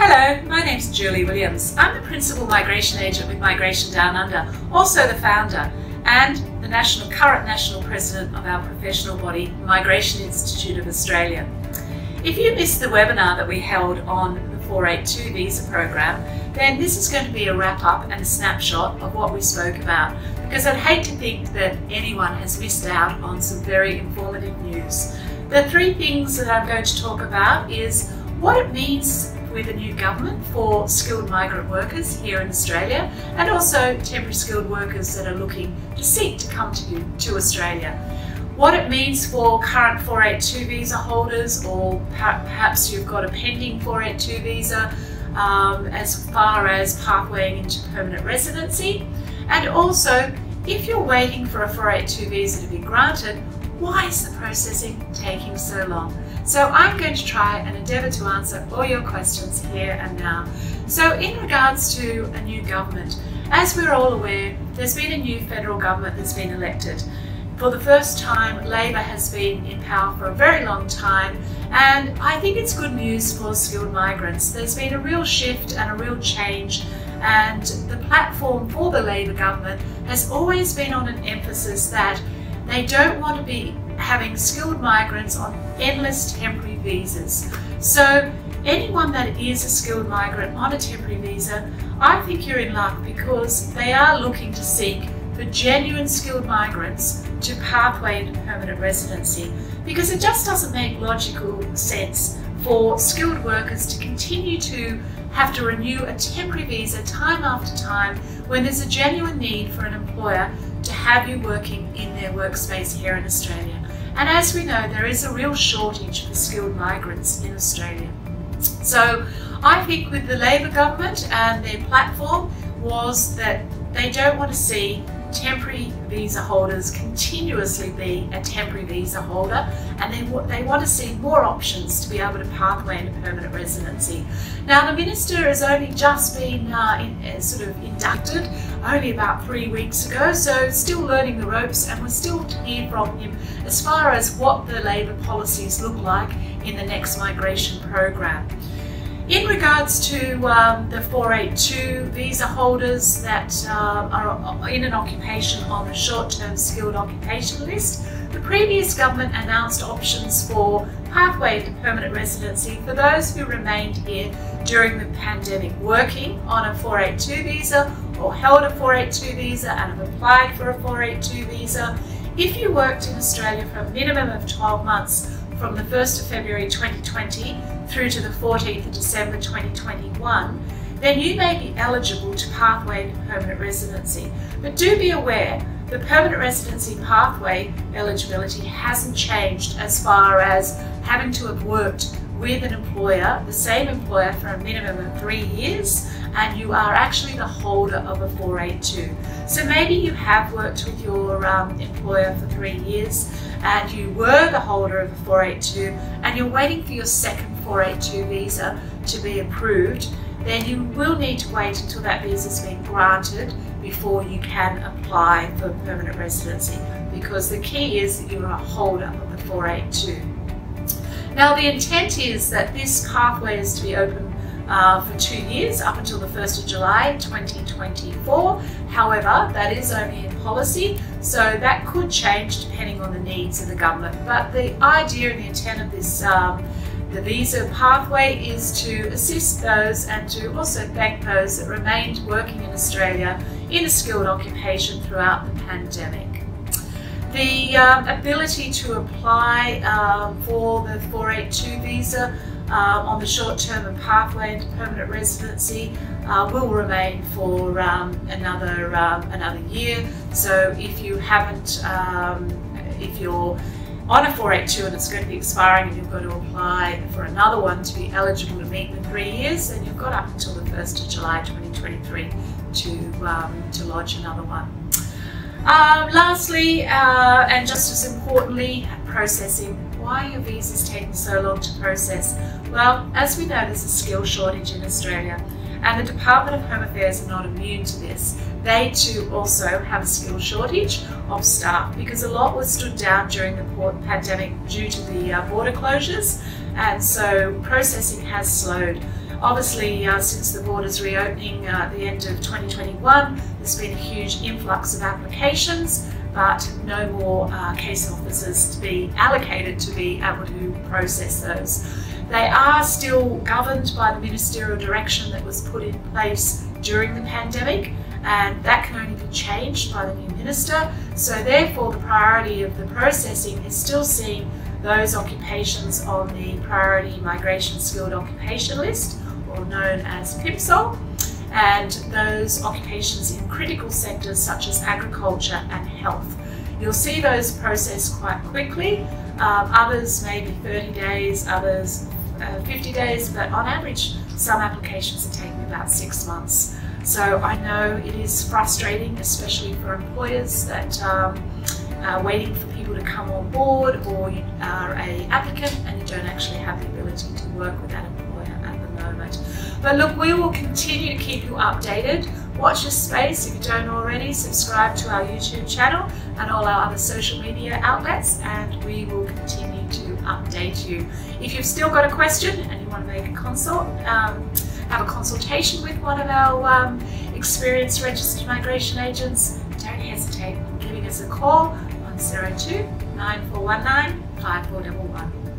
Hello, my name's Julie Williams. I'm the Principal Migration Agent with Migration Downunder, also the founder and the current National President of our professional body, Migration Institute of Australia. If you missed the webinar that we held on the 482 visa program, then this is going to be a wrap-up and a snapshot of what we spoke about, because I'd hate to think that anyone has missed out on some very informative news. The three things that I'm going to talk about is what it means with a new government for skilled migrant workers here in Australia, and also temporary skilled workers that are looking to seek to come to Australia. What it means for current 482 visa holders, or perhaps you've got a pending 482 visa, as far as pathwaying into permanent residency. And also, if you're waiting for a 482 visa to be granted, why is the processing taking so long? So I'm going to try and endeavour to answer all your questions here and now. So in regards to a new government, as we're all aware, there's been a new federal government that's been elected. For the first time, Labor has been in power for a very long time, and I think it's good news for skilled migrants. There's been a real shift and a real change, and the platform for the Labor government has always been on an emphasis that they don't want to be having skilled migrants on endless temporary visas. So anyone that is a skilled migrant on a temporary visa, I think you're in luck, because they are looking to seek for genuine skilled migrants to pathway into permanent residency, because it just doesn't make logical sense for skilled workers to continue to have to renew a temporary visa time after time when there's a genuine need for an employer to have you working in their workspace here in Australia. And as we know, there is a real shortage for skilled migrants in Australia. So I think with the Labor government and their platform was that they don't want to see temporary visa holders continuously be a temporary visa holder, and they want to see more options to be able to pathway into permanent residency. Now, the Minister has only just been sort of inducted only about 3 weeks ago, so still learning the ropes, and we're still to hear from him as far as what the Labor policies look like in the next migration program. In regards to the 482 visa holders that are in an occupation on the short-term skilled occupation list, the previous government announced options for pathway to permanent residency for those who remained here during the pandemic, working on a 482 visa or held a 482 visa and have applied for a 482 visa. If you worked in Australia for a minimum of 12 months from the 1st of February 2020 through to the 14th of December 2021, then you may be eligible to pathway to permanent residency. But do be aware, the permanent residency pathway eligibility hasn't changed as far as having to have worked with an employer, the same employer, for a minimum of 3 years, and you are actually the holder of a 482. So maybe you have worked with your employer for 3 years and you were the holder of a 482 and you're waiting for your second 482 visa to be approved, then you will need to wait until that visa has been granted before you can apply for permanent residency, because the key is that you're a holder of the 482. Now, the intent is that this pathway is to be open for 2 years, up until the 1st of July 2024. However, that is only in policy, so that could change depending on the needs of the government. But the idea and the intent of this the visa pathway is to assist those and to also thank those that remained working in Australia in a skilled occupation throughout the pandemic. The ability to apply for the 482 visa on the short term and pathway into permanent residency will remain for another year. So if you haven't, if you're on a 482 and it's going to be expiring and you've got to apply for another one to be eligible to meet the 3 years, then you've got up until the 1st of July 2023 to lodge another one. Lastly, and just as importantly, processing. Why are your visas taking so long to process? Well, as we know, there's a skill shortage in Australia, and the Department of Home Affairs are not immune to this. They too also have a skill shortage of staff, because a lot was stood down during the pandemic due to the border closures, and so processing has slowed. Obviously, since the borders reopening at the end of 2021, there's been a huge influx of applications, but no more case officers to be allocated to be able to process those. They are still governed by the ministerial direction that was put in place during the pandemic, and that can only be changed by the new minister. So therefore, the priority of the processing is still seeing those occupations on the Priority Migration Skilled Occupation List, or known as PIMSOL, and those occupations in critical sectors such as agriculture and health. You'll see those processed quite quickly. Others maybe 30 days, others 50 days, but on average some applications are taking about 6 months. So I know it is frustrating, especially for employers that are waiting for people to come on board, or you are an applicant and you don't actually have the ability to work with that employer at the moment. But look, we will continue to keep you updated. Watch this space if you don't already. Subscribe to our YouTube channel and all our other social media outlets, and we will continue to update you. If you've still got a question and you want to make a consult, have a consultation with one of our experienced registered migration agents, don't hesitate in giving us a call on 02 9419 5411.